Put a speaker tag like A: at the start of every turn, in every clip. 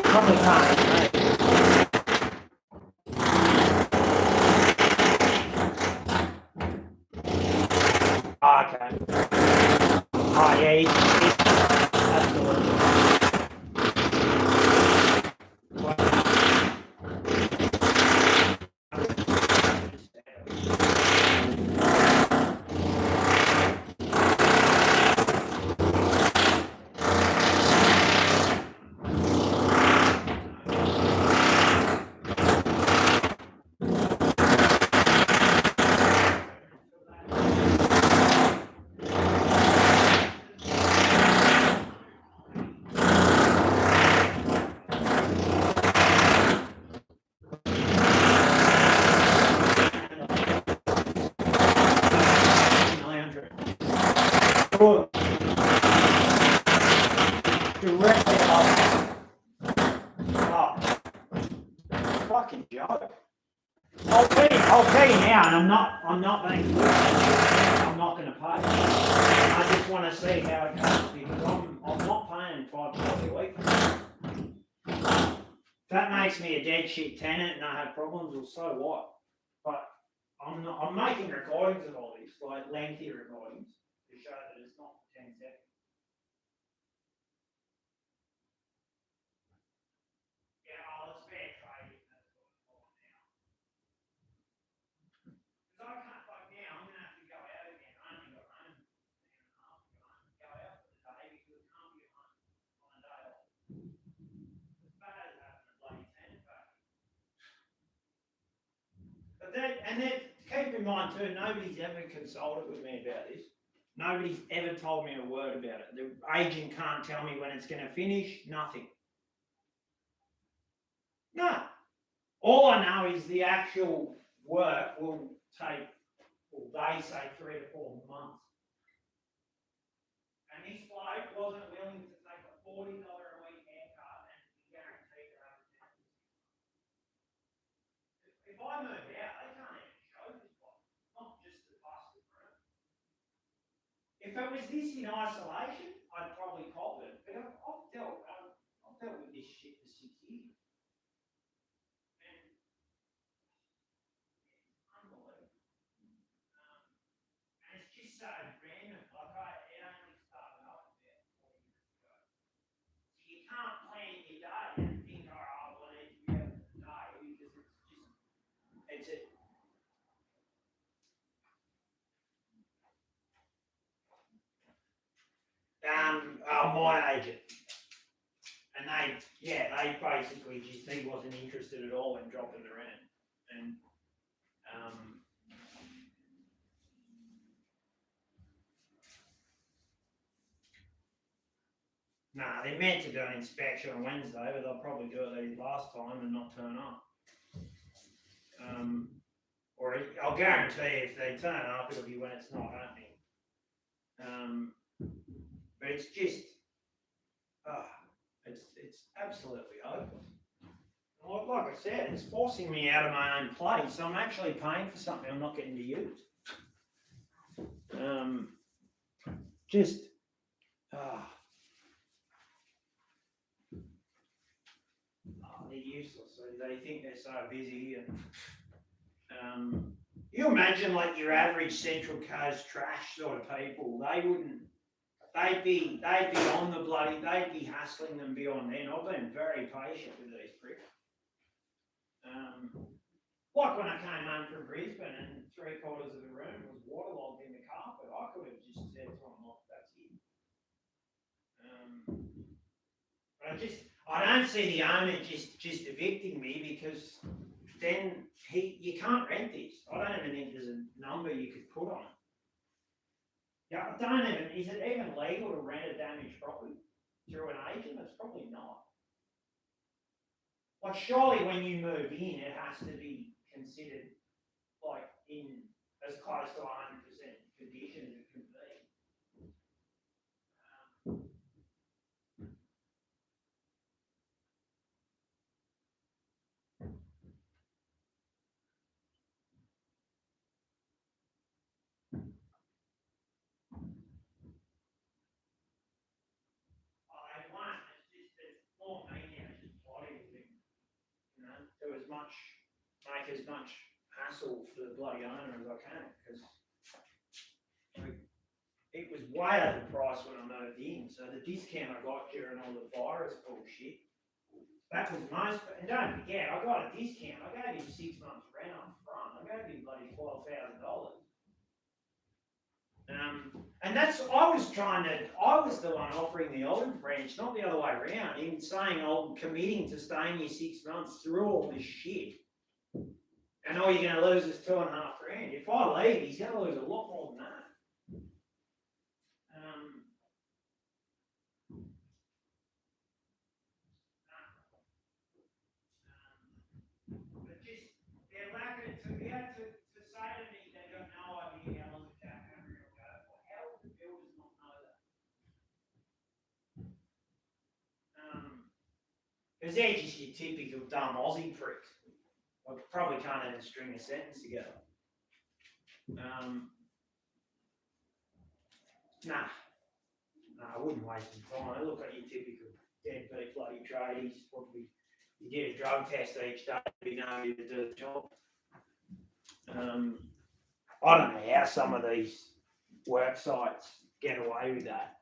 A: Probably can't. Okay. Oh, yeah, absolutely. Directly up. Oh, fucking joke. I'll tell you now, and I'm not being good. I'm not going to pay. I just want to see how it goes because I'm not paying $5 a week. If that makes me a dead shit tenant and I have problems, well, so what? But I'm making recordings of all this, like lengthy recordings, to show that it's not 10 seconds. Yeah, it's fair trading. That's what it's all now. Because I can't, like now, I'm going to have to go out again. I only got home an hour and a half ago. Go out for the day because I can't get home on a day off. As bad as having a bloody tenant back. But keep in mind too, nobody's ever consulted with me about this. Nobody's ever told me a word about it. The agent can't tell me when it's going to finish, nothing. No. All I know is the actual work will take, well, they say 3 to 4 months. And this bloke wasn't willing to take a $40 a week haircut and be guaranteed to have a tenant. If I move out, they can't even show this bloke, not just the busted room. If it was this in isolation, I'd probably cop it. But I've dealt with this shit for 6 years. And it's unbelievable. And it's just so random. Like it only started up about 4 years ago. So you can't plan your day and think, all right, well, I need to be out for the day because it's a my agent. And they basically just, he wasn't interested at all in dropping the rent. And, nah, they meant to do an inspection on Wednesday, but they'll probably do it like last time and not turn up. Or I'll guarantee if they turn up, it'll be when it's not happening. But it's just, it's absolutely hopeless. Like I said, it's forcing me out of my own place. I'm actually paying for something I'm not getting to use. Just, they're useless. They think they're so busy, and you imagine like your average Central Coast trash sort of people. They wouldn't. They'd be on the bloody. They'd be hassling them beyond then. I've been very patient with these pricks. Like when I came home from Brisbane and 3/4 of the room was waterlogged in the carpet, I could have just said to them, "Look, that's it." But I don't see the owner just evicting me because then you can't rent this. I don't even think there's a number you could put on it. Yeah, is it even legal to rent a damaged property through an agent? It's probably not. Like surely when you move in, it has to be considered like in as close to 100% condition as it can be. make as much hassle for the bloody owner as I can, because it was way overpriced when I moved in, so the discount I got during all the virus bullshit, that was most, and don't forget, I got a discount, I gave him 6 months rent up front, I gave him bloody $12,000. And I was the one offering the olive branch, not the other way around, him saying, I'm committing to staying here 6 months through all this shit. And all you're going to lose is $2,500. If I leave, he's going to lose a lot more than that. But just, they're lacking, to be able to say to me they got no idea how long the Jack Henry will go for, how would the builders not know that? Because they're just your typical dumb Aussie pricks. I probably can't even string a sentence together. Nah, I wouldn't waste your time. I look at your typical deadbeat bloody tradies. Probably you get a drug test each day to know you to do the job. I don't know how some of these work sites get away with that.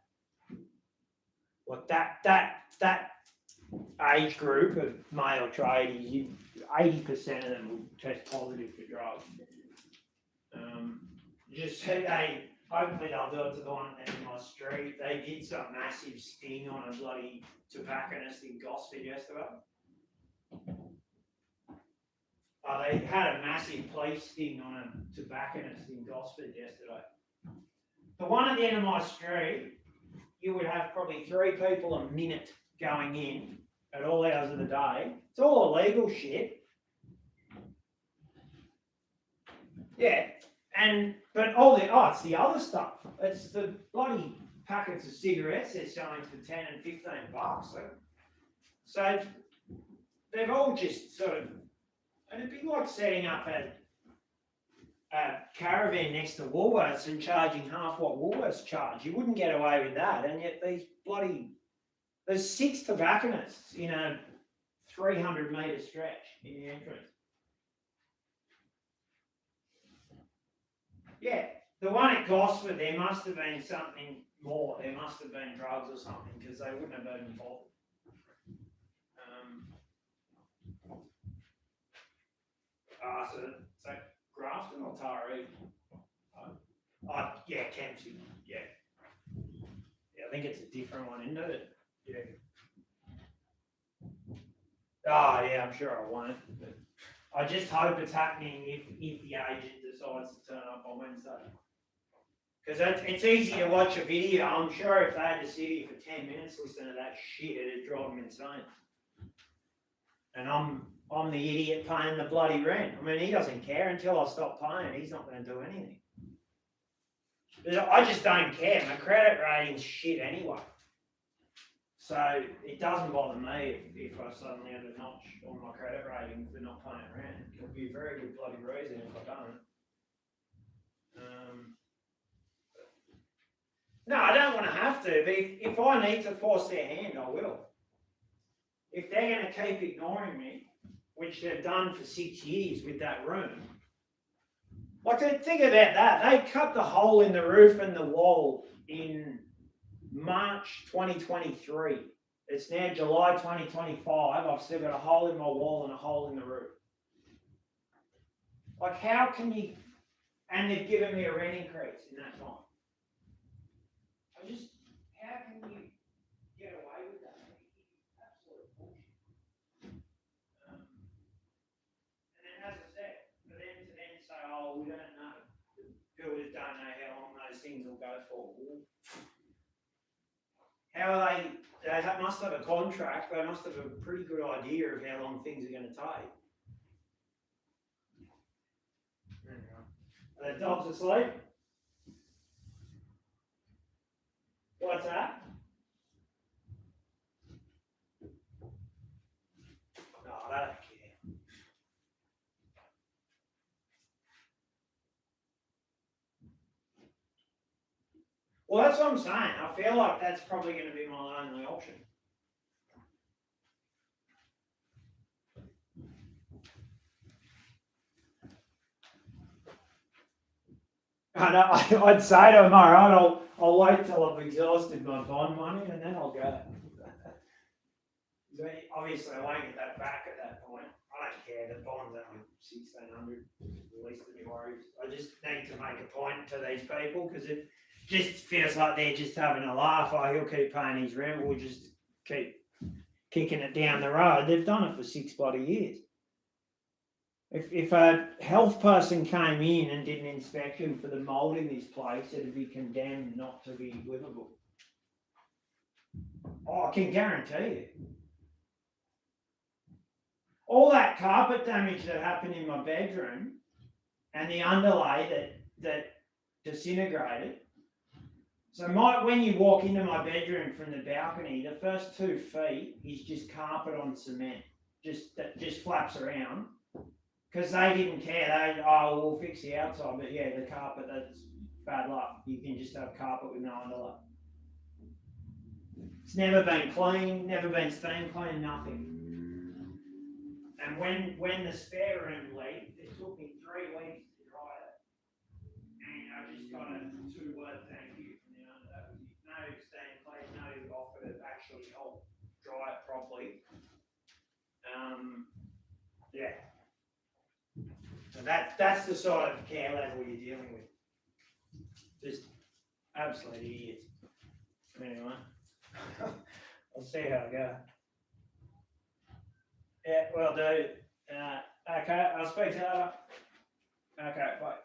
A: Like that age group of male tradies, 80% of them will test positive for drugs. Hopefully they'll do it to the one at the end of my street. They did some massive sting on a bloody tobacconist in Gosford yesterday. They had a massive police sting on a tobacconist in Gosford yesterday. The one at the end of my street, you would have probably 3 people a minute going in at all hours of the day. It's all illegal shit. Yeah, but it's the other stuff. It's the bloody packets of cigarettes they're selling for $10 and $15. So they've all just sort of, and it'd be like setting up a caravan next to Woolworths and charging half what Woolworths charge. You wouldn't get away with that, and yet there's 6 tobacconists in a 300-metre stretch in the entrance. Yeah, the one at Gosford, there must have been something more. There must have been drugs or something, because they wouldn't have been involved. So Grafton or Taree? Yeah, Kempsey. Yeah, I think it's a different one, isn't it? Yeah. Oh, yeah, I'm sure I won't. But I just hope it's happening if the agent decides to turn up on Wednesday. Because it's easy to watch a video. I'm sure if they had to sit here for 10 minutes listening to that shit, it'd drive them insane. And I'm the idiot paying the bloody rent. I mean, he doesn't care until I stop paying. He's not going to do anything. I just don't care. My credit rating's shit anyway. So it doesn't bother me if I suddenly have a notch on my credit rating for not paying rent. It'll be a very good bloody reason if I don't. No, I don't want to have to, but if I need to force their hand, I will. If they're going to keep ignoring me, which they've done for 6 years with that room, like, think about that. They cut the hole in the roof and the wall in March 2023. It's now July 2025. I've still got a hole in my wall and a hole in the roof. Like, how can you... And they've given me a rent increase in that time. How can you get away with that? It's absolute bullshit. And then, as I said, for them to then say, oh, we don't know, the builders don't know how long those things will go for. How are they must have a contract, they must have a pretty good idea of how long things are going to take. Are the dogs asleep? What's that? No, I don't care. Well, that's what I'm saying. I feel like that's probably going to be my only option. I know, I'd say to him, all right, I'll wait till I've exhausted my bond money and then I'll go. Obviously, I won't get that back at that point. I don't care. The bond's only 1,600. The least of my worries. I just need to make a point to these people because it just feels like they're just having a laugh. Oh, he'll keep paying his rent. We'll just keep kicking it down the road. They've done it for 6 bloody years. If a health person came in and did an inspection for the mould in this place, it'd be condemned not to be livable. Oh, I can guarantee you. All that carpet damage that happened in my bedroom and the underlay that disintegrated. So when you walk into my bedroom from the balcony, the first 2 feet is just carpet on cement, that just flaps around. Because they didn't care. We'll fix the outside, but yeah, the carpet, that's bad luck. You can just have carpet with no underlay. It's never been cleaned, never been steam cleaned, nothing. And when the spare room leaked, it took me 3 weeks to dry it. And I just got a 2-word thank you from the owner. That was it. No steam clean, no offer to actually help dry it properly. Yeah. So that's the sort of care level you're dealing with. Just absolute idiots. Anyway, I'll see how I go. Yeah, well, dude. Okay, I'll speak to you later. Okay, bye.